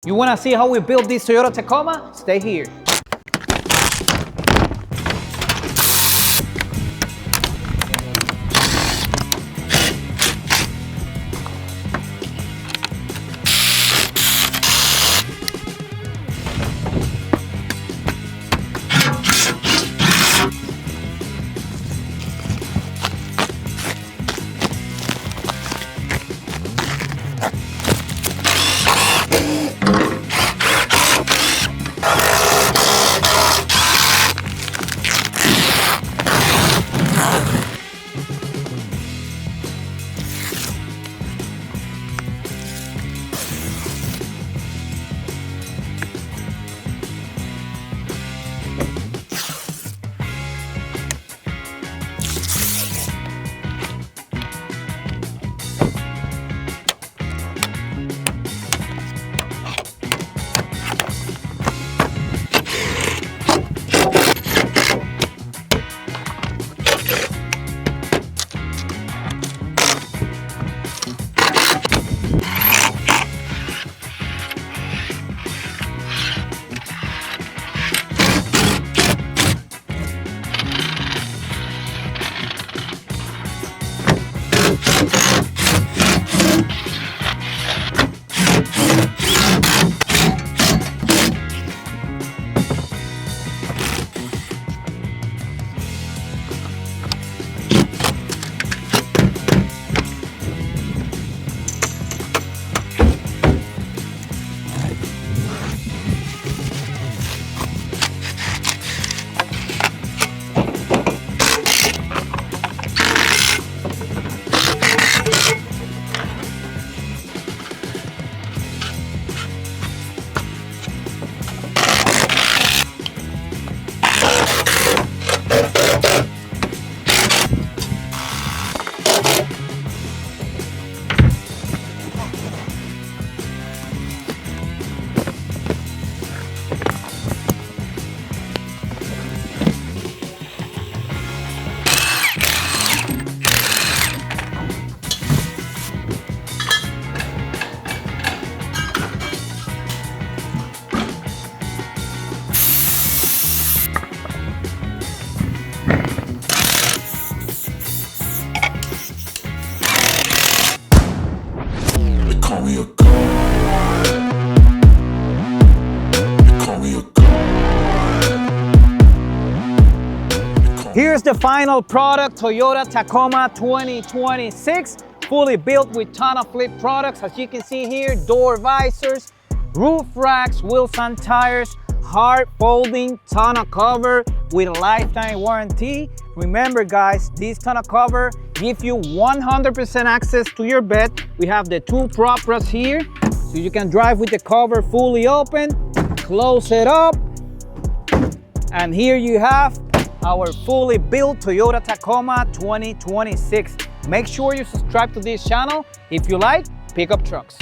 You wanna see how we built this Toyota Tacoma? Stay here. Here's the final product, Toyota Tacoma 2026, fully built with TonnoFlip products. As you can see here, door visors, roof racks, wheels and tires, hard folding tonneau cover with a lifetime warranty. Remember guys, this tonneau cover gives you 100% access to your bed. We have the two prop rods here, so you can drive with the cover fully open, close it up, and here you have our fully built Toyota Tacoma 2026. Make sure you subscribe to this channel if you like pickup trucks.